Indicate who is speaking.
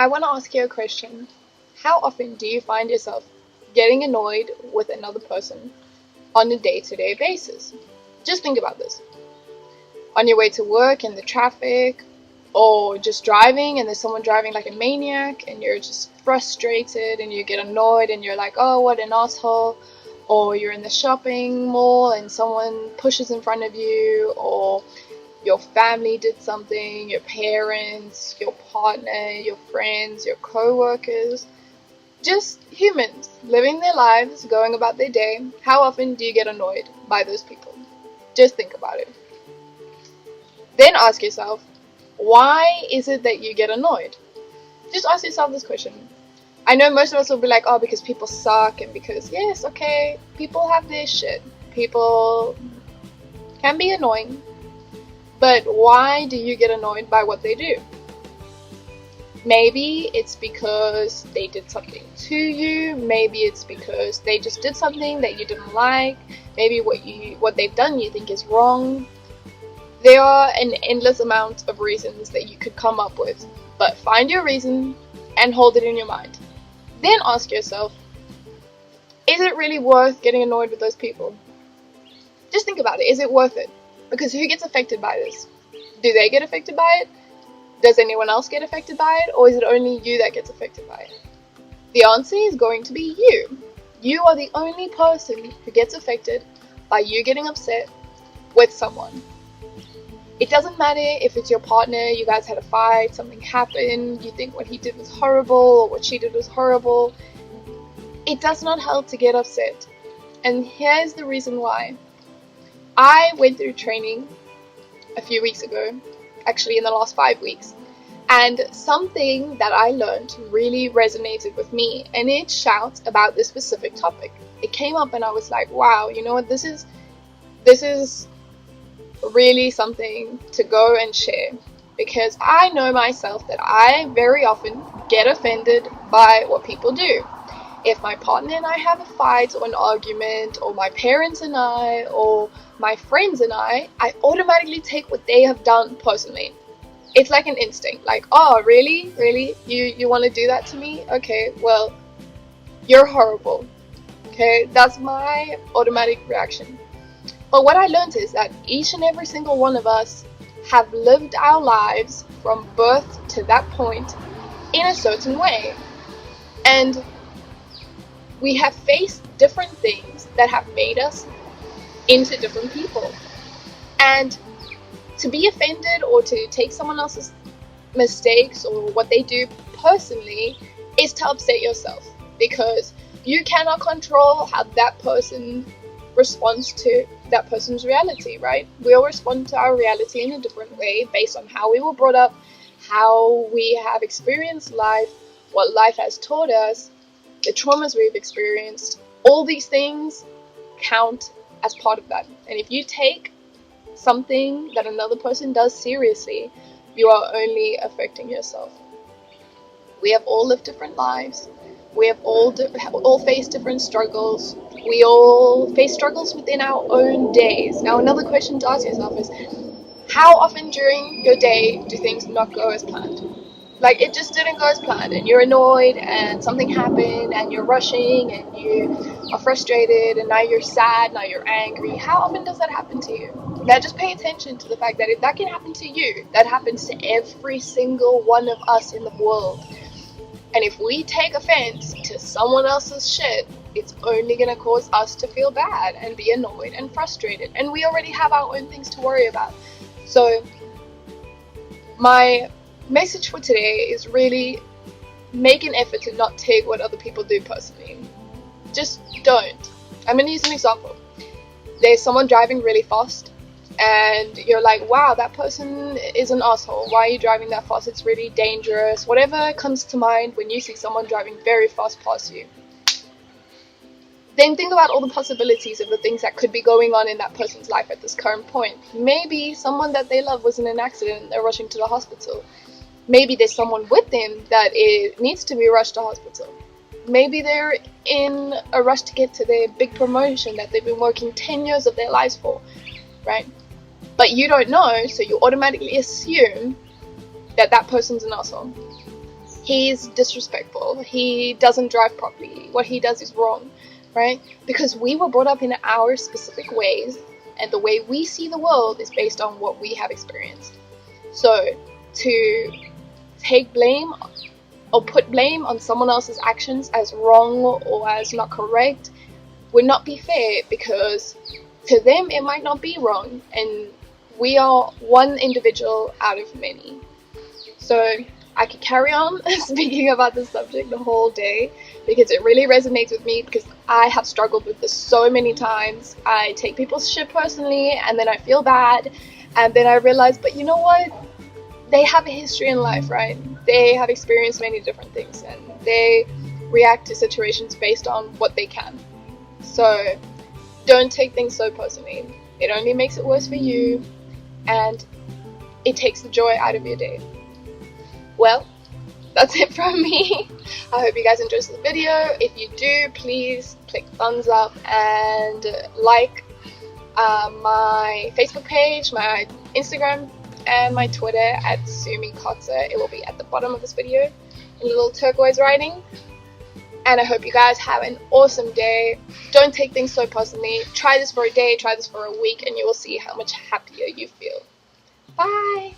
Speaker 1: I want to ask you a question. How often do you find yourself getting annoyed with another person on a day-to-day basis? Just think about this. On your way to work in the traffic, or just driving and there's someone driving like a maniac and you're just frustrated and you get annoyed and you're like, oh, what an asshole. Or you're in the shopping mall and someone pushes in front of you, or your family did something, your parents, your partner, your friends, your co-workers, just humans living their lives, going about their day. How often do you get annoyed by those people? Just think about it. Then ask yourself, why is it that you get annoyed? Just ask yourself this question. I know most of us will be like, oh, because people suck, and because, yes, okay, people have their shit. People can be annoying. But why do you get annoyed by what they do? Maybe it's because they did something to you. Maybe it's because they just did something that you didn't like. Maybe what they've done you think is wrong. There are an endless amount of reasons that you could come up with. But find your reason and hold it in your mind. Then ask yourself, is it really worth getting annoyed with those people? Just think about it. Is it worth it? Because who gets affected by this? Do they get affected by it? Does anyone else get affected by it? Or is it only you that gets affected by it? The answer is going to be you. You are the only person who gets affected by you getting upset with someone. It doesn't matter if it's your partner, you guys had a fight, something happened, you think what he did was horrible or what she did was horrible. It does not help to get upset. And here's the reason why. I went through training a few weeks ago, actually in the last 5 weeks, and something that I learned really resonated with me, and it shouts about this specific topic. It came up and I was like, wow, you know what, this is really something to go and share, because I know myself that I very often get offended by what people do. If my partner and I have a fight or an argument, or my parents and I, or my friends and I automatically take what they have done personally. It's like an instinct, like, oh, really? You want to do that to me? Okay, well, you're horrible. Okay, that's my automatic reaction. But what I learned is that each and every single one of us have lived our lives from birth to that point in a certain way. And we have faced different things that have made us into different people. And to be offended or to take someone else's mistakes or what they do personally is to upset yourself, because you cannot control how that person responds to that person's reality, right? We'll respond to our reality in a different way based on how we were brought up, how we have experienced life, what life has taught us, the traumas we've experienced. All these things count as part of that. And if you take something that another person does seriously, you are only affecting yourself. We have all lived different lives. We have all faced different struggles. We all face struggles within our own days. Now, another question to ask yourself is, how often during your day do things not go as planned? Like, it just didn't go as planned, and you're annoyed, and something happened, and you're rushing, and you are frustrated, and now you're sad, now you're angry. How often does that happen to you? Now, just pay attention to the fact that if that can happen to you, that happens to every single one of us in the world. And if we take offense to someone else's shit, it's only going to cause us to feel bad and be annoyed and frustrated. And we already have our own things to worry about. So, my message for today is really make an effort to not take what other people do personally. Just don't. I'm going to use an example. There's someone driving really fast, and you're like, wow, that person is an asshole. Why are you driving that fast? It's really dangerous. Whatever comes to mind when you see someone driving very fast past you. Then think about all the possibilities of the things that could be going on in that person's life at this current point. Maybe someone that they love was in an accident and they're rushing to the hospital. Maybe there's someone with them that needs to be rushed to hospital. Maybe they're in a rush to get to their big promotion that they've been working 10 years of their lives for, right? But you don't know, so you automatically assume that that person's an asshole. he's disrespectful, he doesn't drive properly, what he does is wrong, right? Because we were brought up in our specific ways, and the way we see the world is based on what we have experienced. So to take blame or put blame on someone else's actions as wrong or as not correct would not be fair, because to them it might not be wrong, and we are one individual out of many. So I could carry on speaking about this subject the whole day, because it really resonates with me, because I have struggled with this so many times. I take people's shit personally, and then I feel bad, and then I realize, but you know what? They have a history in life, right? They have experienced many different things, and they react to situations based on what they can. So don't take things so personally. It only makes it worse for you, and it takes the joy out of your day. Well, that's it from me. I hope you guys enjoyed this video. If you do, please click thumbs up and like my Facebook page, my Instagram, and my Twitter at SumiKotze. It will be at the bottom of this video in little turquoise writing. And I hope you guys have an awesome day. Don't take things so personally. Try this for a day, try this for a week, and you will see how much happier you feel. Bye!